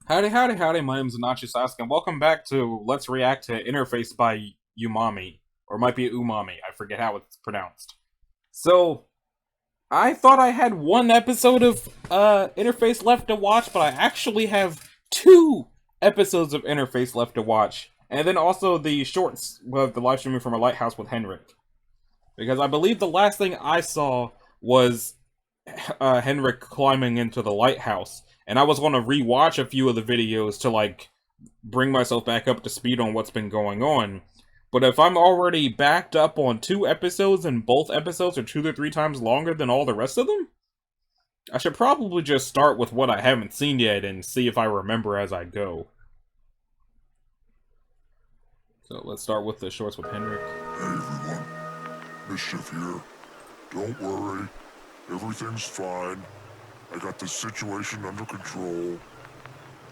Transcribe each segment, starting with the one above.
Howdy, howdy, howdy. My name's Anachi Sasuke, and welcome back to Let's React to Interface by Umami. Or it might be Umami, I forget how it's pronounced. So, I thought I had one episode of Interface left to watch, but I actually have two episodes of Interface left to watch. And then also the shorts of the live streaming from a lighthouse with Henrik. Because I believe the last thing I saw was Henrik climbing into the lighthouse, and I was going to rewatch a few of the videos to like bring myself back up to speed on what's been going on. But if I'm already backed up on two episodes and both episodes are 2 to 3 times longer than all the rest of them, I should probably just start with what I haven't seen yet and see if I remember as I go. So let's start with the shorts with Henrik. Hey everyone, Mischief here. Don't worry, everything's fine. I got this situation under control.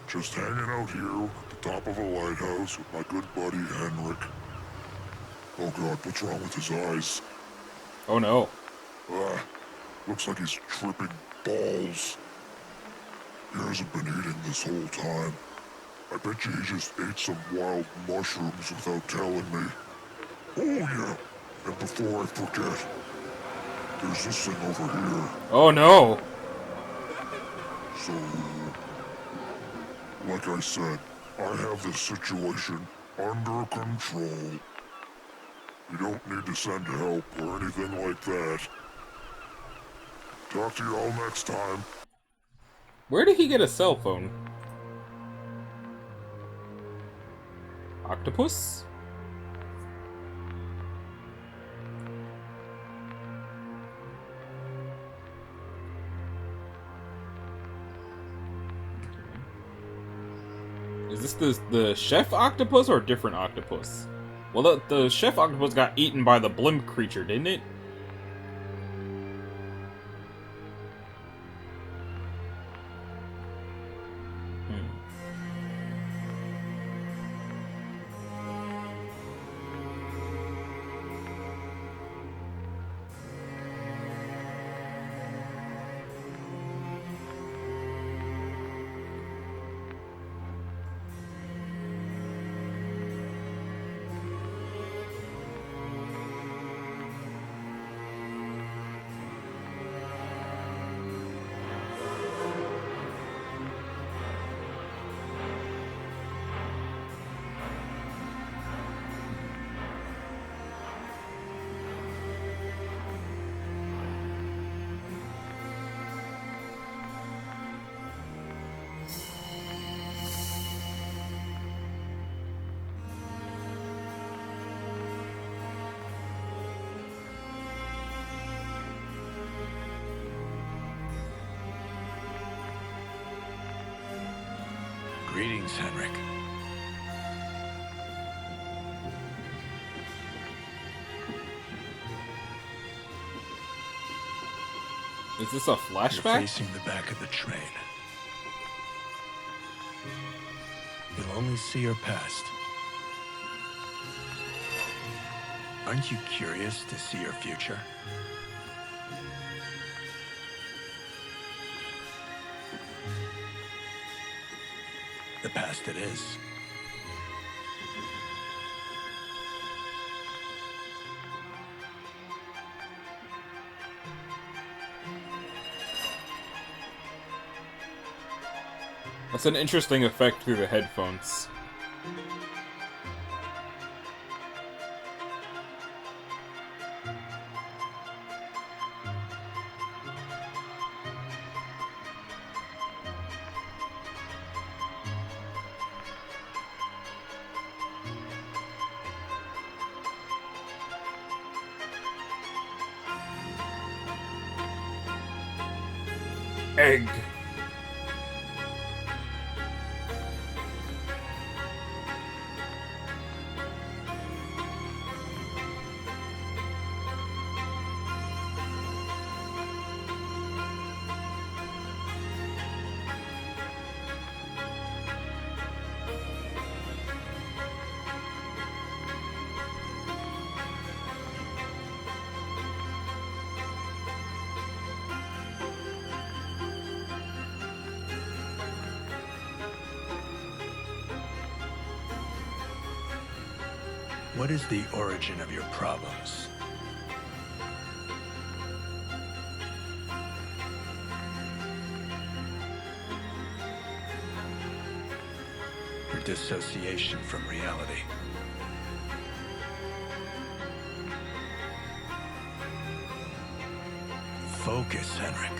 Just hanging out here at the top of a lighthouse with my good buddy Henrik. Oh god, what's wrong with his eyes? Oh no. Looks like he's tripping balls. He hasn't been eating this whole time. I bet you he just ate some wild mushrooms without telling me. Oh yeah, and before I forget, there's this thing over here. Oh no. So, like I said, I have this situation under control. You don't need to send help or anything like that. Talk to you all next time. Where did he get a cell phone? Octopus? Is this the chef octopus or a different octopus? Well, the chef octopus got eaten by the blimp creature, didn't it? Greetings, Henrik. Is this a You're flashback? facing the back of the train. You'll only see your past. Aren't you curious to see your future? The past it is. That's an interesting effect through the headphones. Egg. What is the origin of your problems? Your dissociation from reality. Focus, Henrik.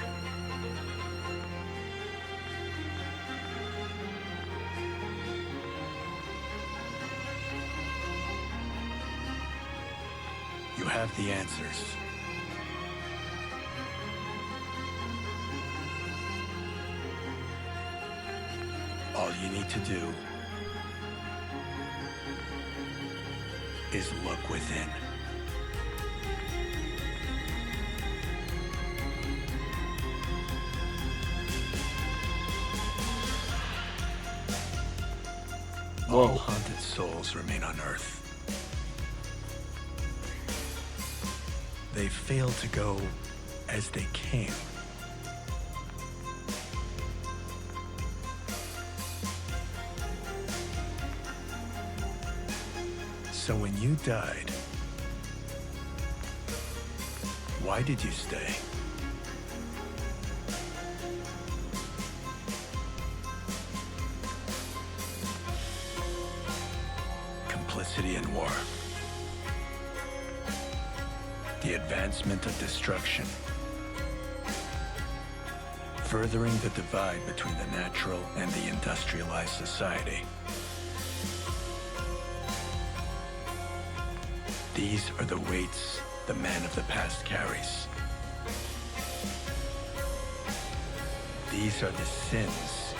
You have the answers. All you need to do is look within. Whoa. All haunted souls remain on Earth. They fail to go as they came. So when you died, why did you stay? Complicity in war. The advancement of destruction. Furthering the divide between the natural and the industrialized society. These are the weights the man of the past carries. These are the sins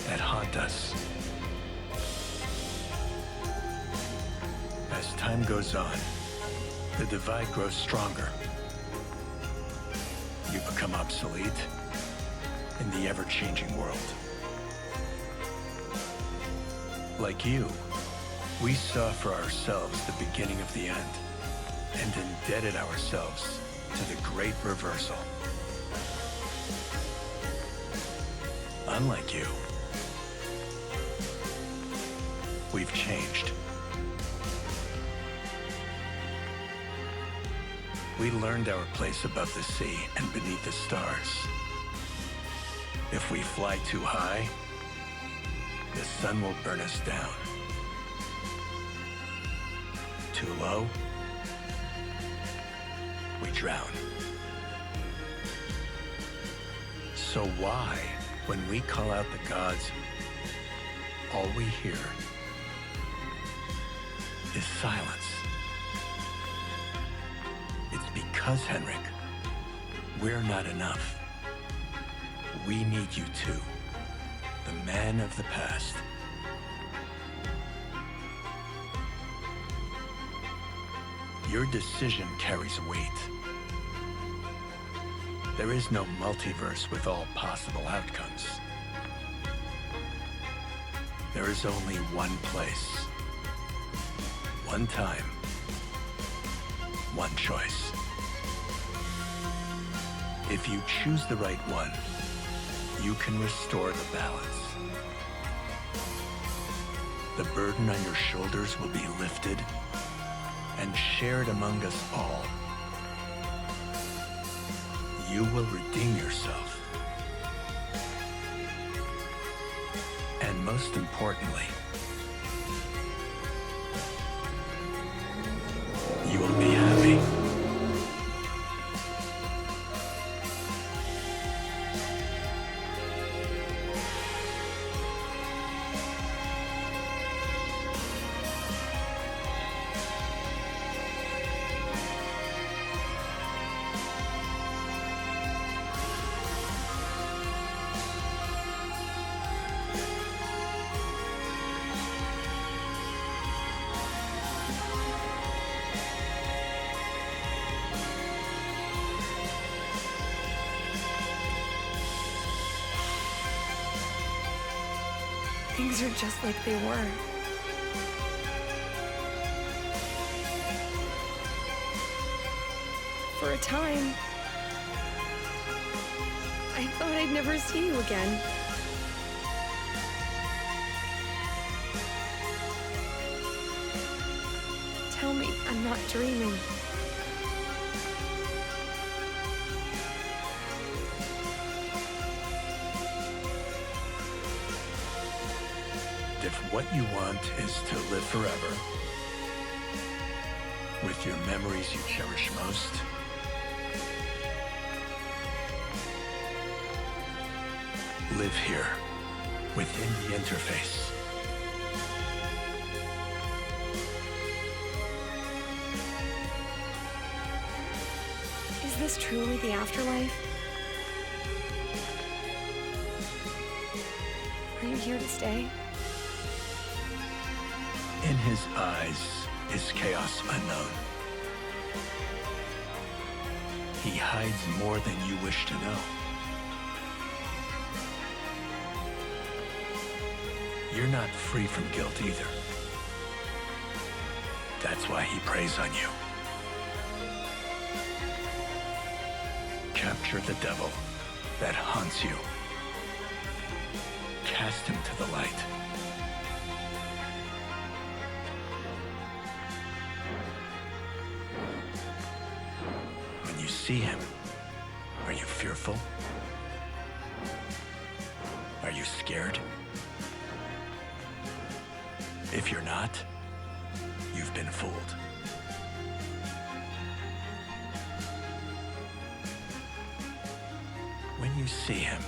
that haunt us. As time goes on, the divide grows stronger. You become obsolete in the ever-changing world. Like you, we saw for ourselves the beginning of the end and indebted ourselves to the great reversal. Unlike you, we've changed. We learned our place above the sea and beneath the stars. If we fly too high, the sun will burn us down. Too low, we drown. So why, when we call out the gods, all we hear is silence? It's because, Henrik, we're not enough. We need you too, the man of the past. Your decision carries weight. There is no multiverse with all possible outcomes. There is only one place, one time, one choice. If you choose the right one, you can restore the balance. The burden on your shoulders will be lifted and shared among us all. You will redeem yourself. And most importantly, you will be happy. Things are just like they were. For a time, I thought I'd never see you again. tell me I'm not dreaming. If what you want is to live forever, with your memories you cherish most, live here, within the interface. Is this truly the afterlife? Are you here to stay? In his eyes is chaos unknown. He hides more than you wish to know. You're not free from guilt either. That's why he preys on you. Capture the devil that haunts you. Cast him to the light. When you see him, are you fearful? Are you scared? If you're not, you've been fooled. When you see him,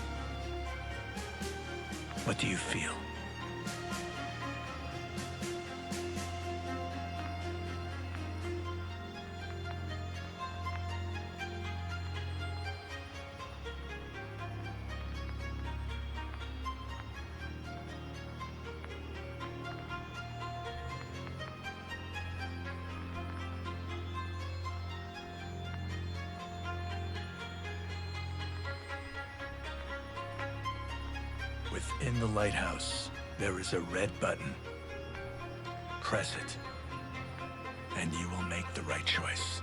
what do you feel? Within the lighthouse, there is a red button. Press it, and you will make the right choice.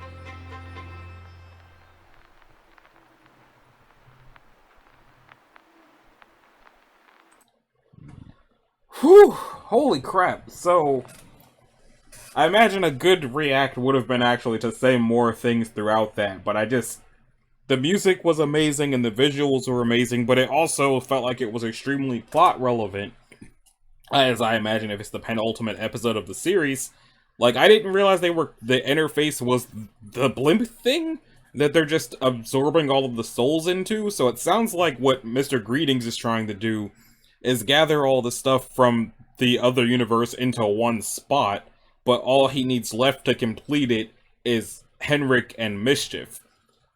Whew! Holy crap. So, I imagine a good react would have been actually to say more things throughout that, but the music was amazing and the visuals were amazing, but it also felt like it was extremely plot relevant. As I imagine if it's the penultimate episode of the series. Like, I didn't realize the interface was the blimp thing that they're just absorbing all of the souls into, so it sounds like what Mr. Greetings is trying to do is gather all the stuff from the other universe into one spot, but all he needs left to complete it is Henrik and Mischief.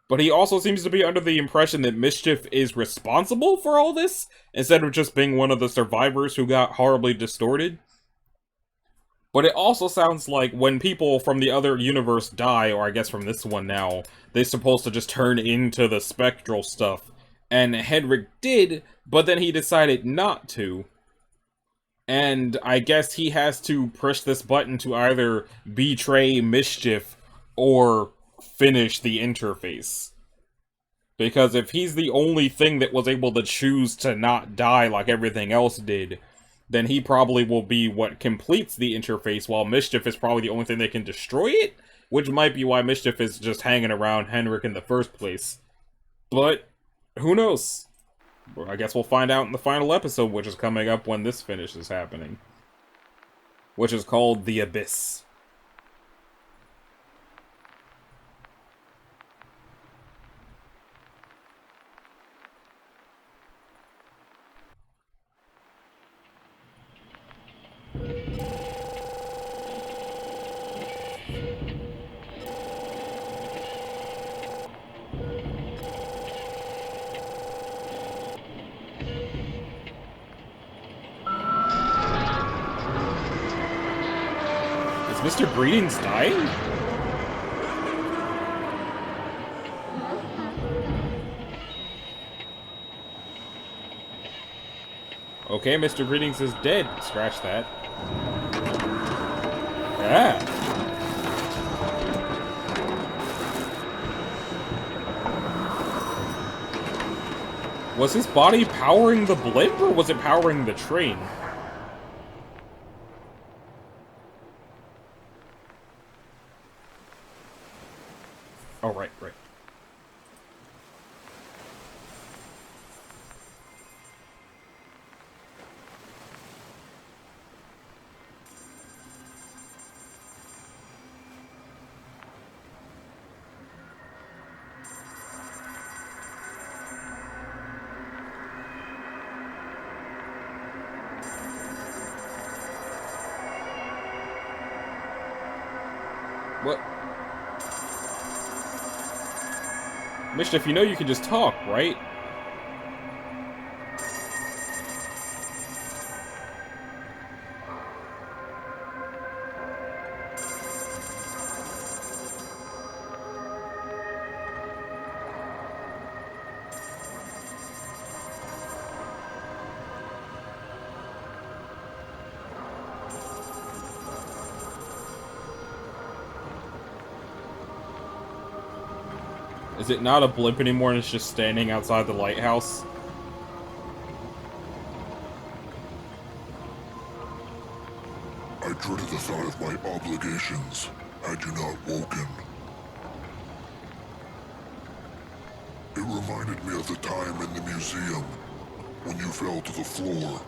But he also seems to be under the impression that Mischief is responsible for all this, instead of just being one of the survivors who got horribly distorted. But it also sounds like when people from the other universe die, or I guess from this one now, they're supposed to just turn into the spectral stuff. And Henrik did, but then he decided not to. And I guess he has to push this button to either betray Mischief or finish the interface. Because if he's the only thing that was able to choose to not die like everything else did, then he probably will be what completes the interface, while Mischief is probably the only thing that can destroy it, which might be why Mischief is just hanging around Henrik in the first place. But, who knows? I guess we'll find out in the final episode, which is coming up when this finish is happening. Which is called The Abyss. Is Mr. Greetings dying? Okay, Mr. Greetings is dead. Scratch that. Yeah. Was his body powering the blimp, or was it powering the train? Oh, right, right. What? Mischief, you know you can just talk, right? Is it not a blimp anymore and it's just standing outside the lighthouse? I dreaded the thought of my obligations had you not woken. It reminded me of the time in the museum when you fell to the floor.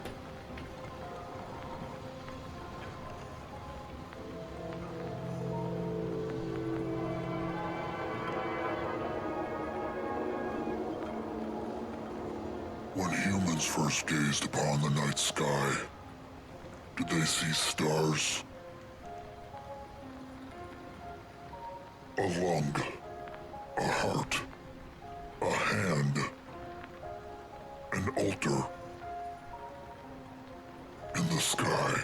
When humans first gazed upon the night sky, did they see stars? A lung, a heart, a hand, an altar in the sky.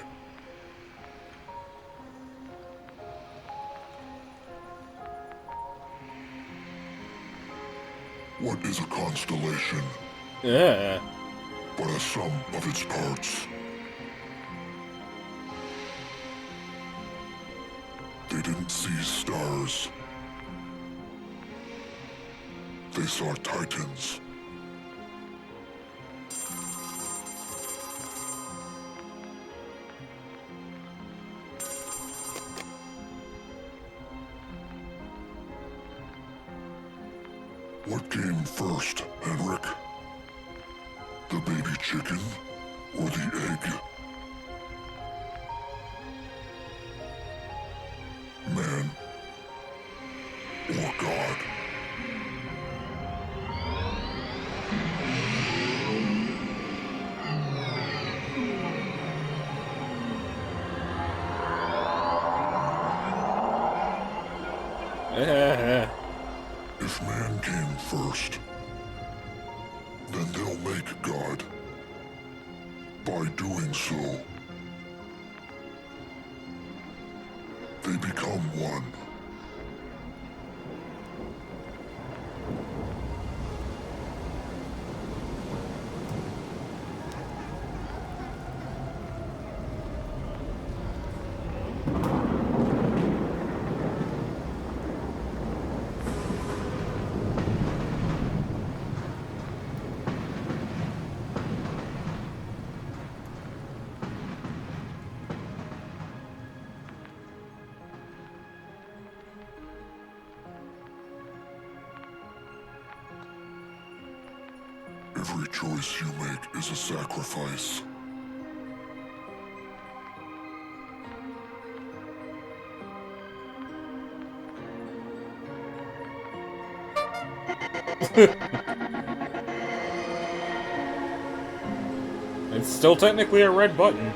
What is a constellation Yeah. but a sum of its parts? They didn't see stars. They saw titans. What came first, Henrik? The baby chicken or the egg? Man or God? If man came first, then they'll make God. By doing so, they become one. Every choice you make is a sacrifice. It's still technically a red button.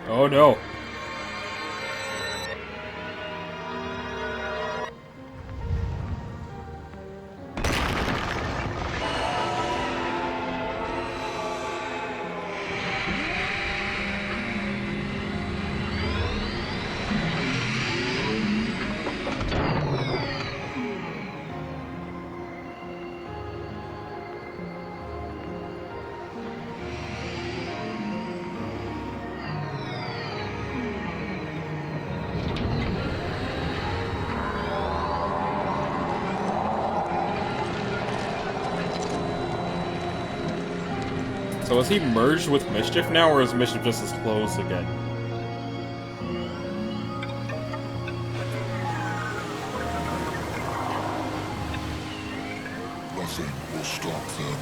Oh no. So is he merged with Mischief now, or is Mischief just his clothes again? Nothing will stop them.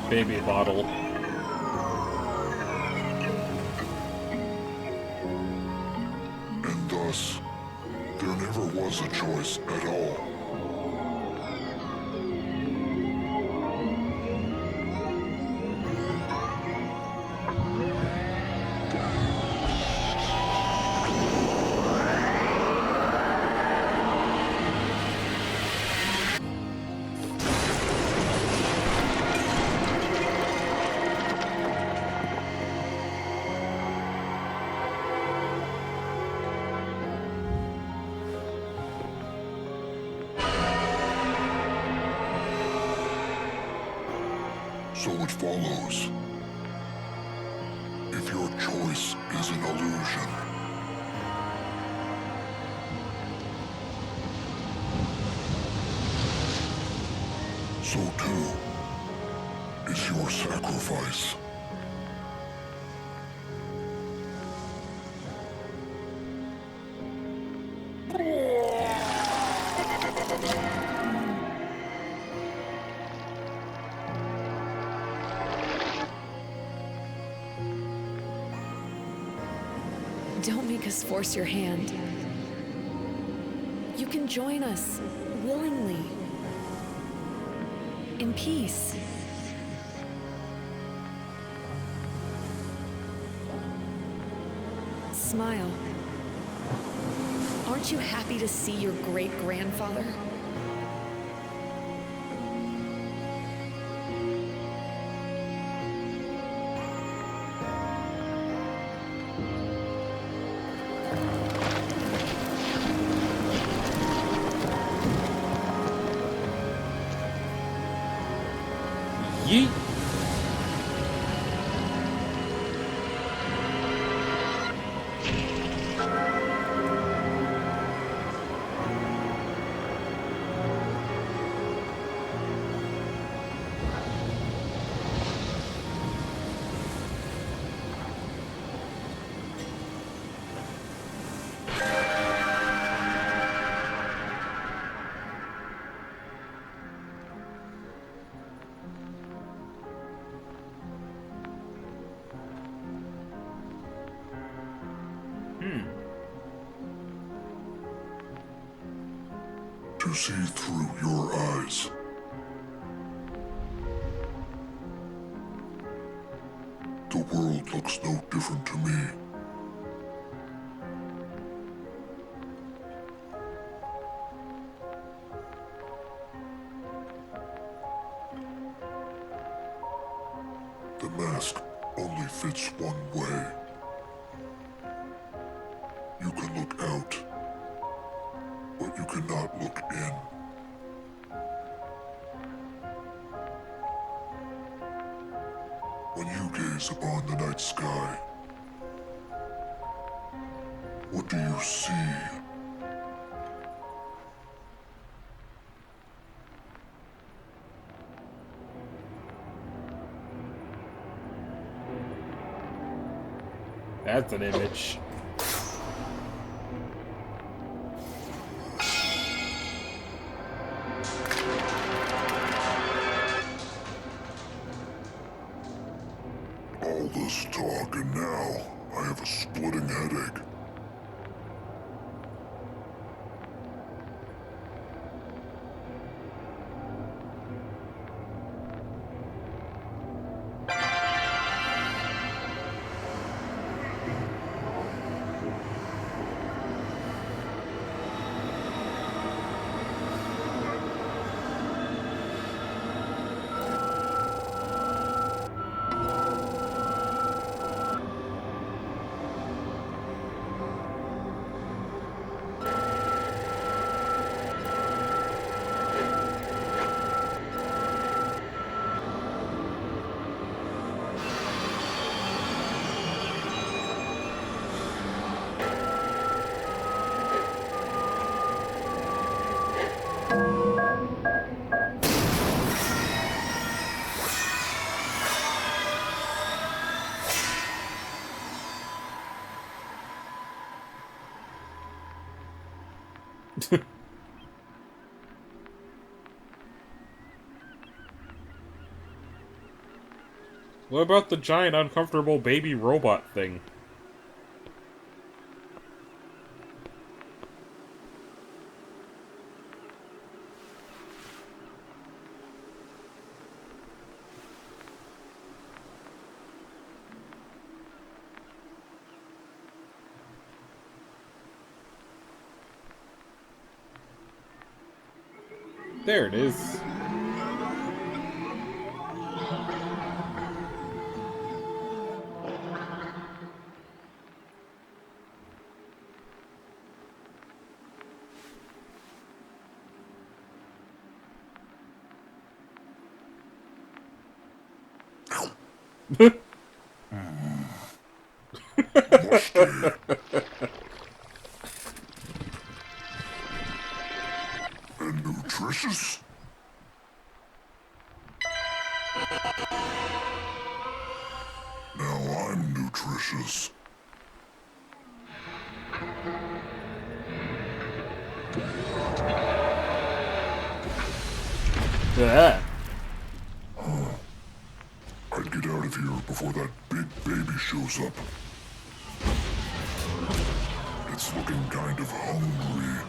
Baby bottle. And thus, there never was a choice at all. So it follows. If your choice is an illusion, so too is your sacrifice. Don't make us force your hand. You can join us willingly. In peace. Smile. Aren't you happy to see your great-grandfather? Yeet. To see through your eyes. The world looks no different to me. The mask only fits one way. You can look out, but you cannot look in. When you gaze upon the night sky, what do you see? That's an image. All this talk and now I have a splitting headache. What about the giant uncomfortable baby robot thing? There it is. And nutritious? Now I'm nutritious. Yeah. I'd get out of here before that big baby shows up. It's looking kind of hungry.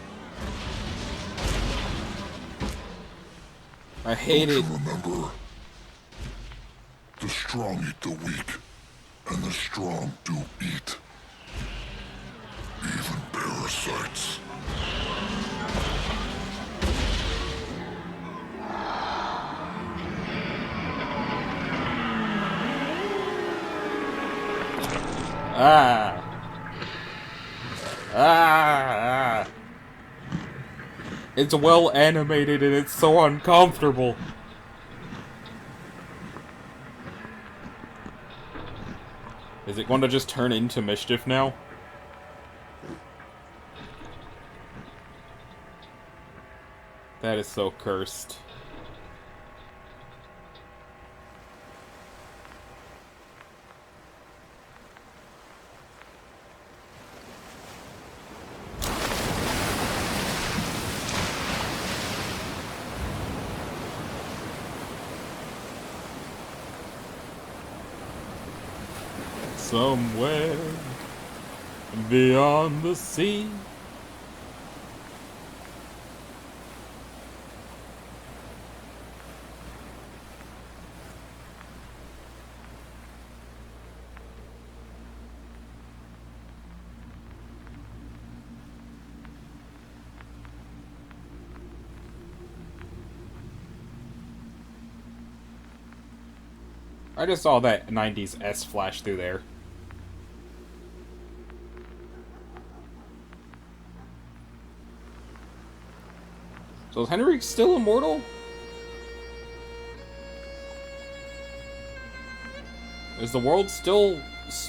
I hate Don't it. you remember? The strong eat the weak, and the strong do eat. Even parasites. Ah. Ah. It's well animated and it's so uncomfortable. Is it going to just turn into mischief now? That is so cursed. Somewhere beyond the sea. I just saw that 90s S flash through there. So is Henry still immortal? Is the world still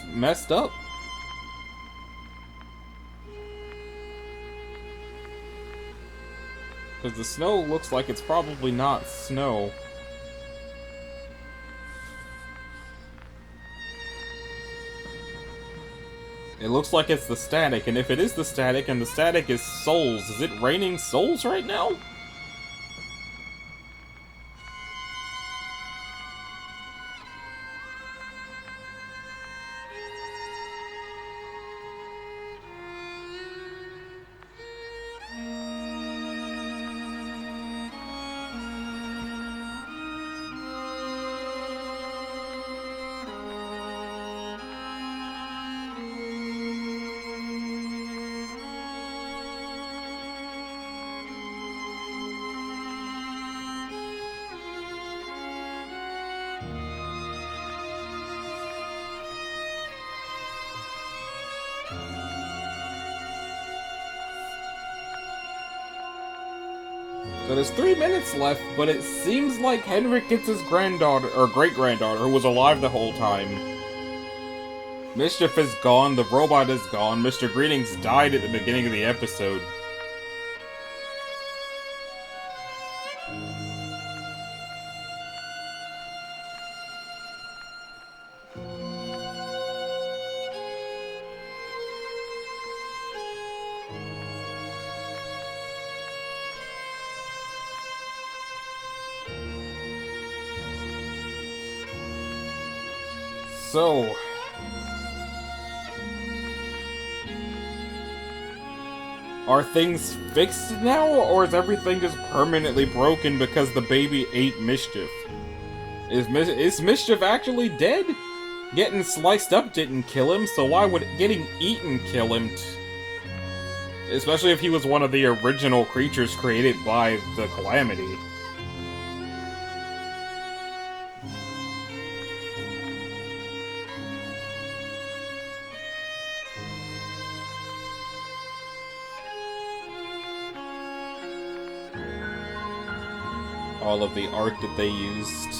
messed up? Because the snow looks like it's probably not snow. It looks like it's the static, and if it is the static, and the static is souls, is it raining souls right now? So there's 3 minutes left, but it seems like Henrik gets his granddaughter, or great-granddaughter, who was alive the whole time. Mischief is gone, the robot is gone, Mr. Greetings died at the beginning of the episode. So, are things fixed now, or is everything just permanently broken because the baby ate Mischief? Is Mischief actually dead? Getting sliced up didn't kill him, so why would getting eaten kill him? Especially if he was one of the original creatures created by the Calamity. All of the art that they used.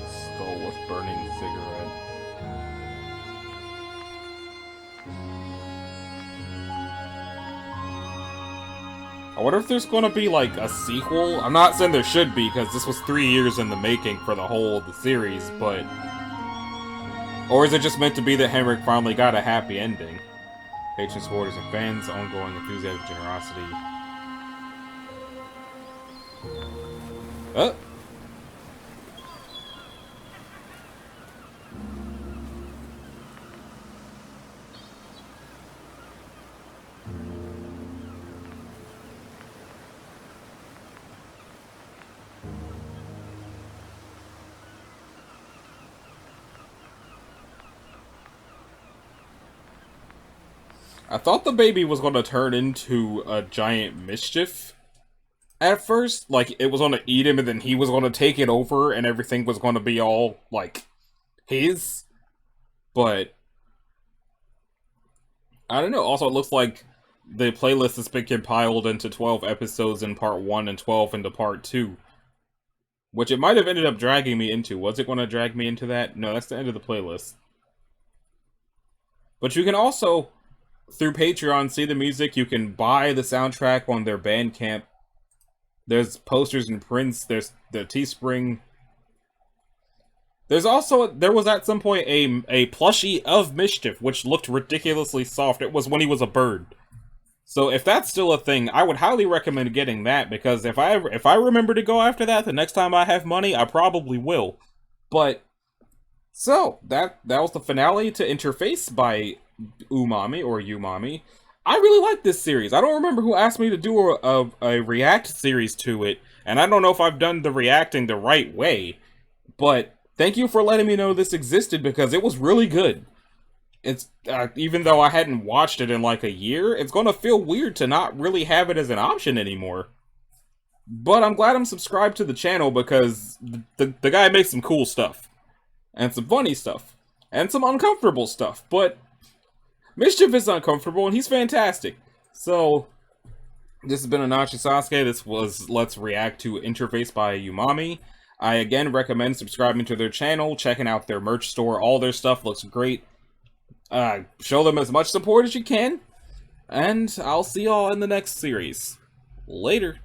Skull with burning cigarette. I wonder if there's gonna be, like, a sequel? I'm not saying there should be, because this was 3 years in the making for the whole of the series, but... Or is it just meant to be that Henrik finally got a happy ending? Patrons, supporters, and fans, ongoing enthusiasm, generosity. Oh! I thought the baby was going to turn into a giant Mischief at first. Like, it was going to eat him and then he was going to take it over and everything was going to be all, like, his. But, I don't know. Also, it looks like the playlist has been compiled into 12 episodes in part 1 and 12 into part 2. Which it might have ended up dragging me into. Was it going to drag me into that? No, that's the end of the playlist. But you can also... through Patreon, see the music. You can buy the soundtrack on their Bandcamp. There's posters and prints. There's the Teespring. There was at some point a plushie of Mischief, which looked ridiculously soft. It was when he was a bird. So if that's still a thing, I would highly recommend getting that, because if I remember to go after that the next time I have money, I probably will. But so that was the finale to Interface by Umami, or Umami. I really like this series. I don't remember who asked me to do a React series to it, and I don't know if I've done the reacting the right way, but thank you for letting me know this existed, because it was really good. It's, even though I hadn't watched it in like a year, it's gonna feel weird to not really have it as an option anymore. But I'm glad I'm subscribed to the channel, because the guy makes some cool stuff. And some funny stuff. And some uncomfortable stuff, but Mischief is uncomfortable, and he's fantastic. So, this has been Anachi Sasuke. This was Let's React to Interface by Umami. I again recommend subscribing to their channel, checking out their merch store. All their stuff looks great. Show them as much support as you can. And I'll see y'all in the next series. Later.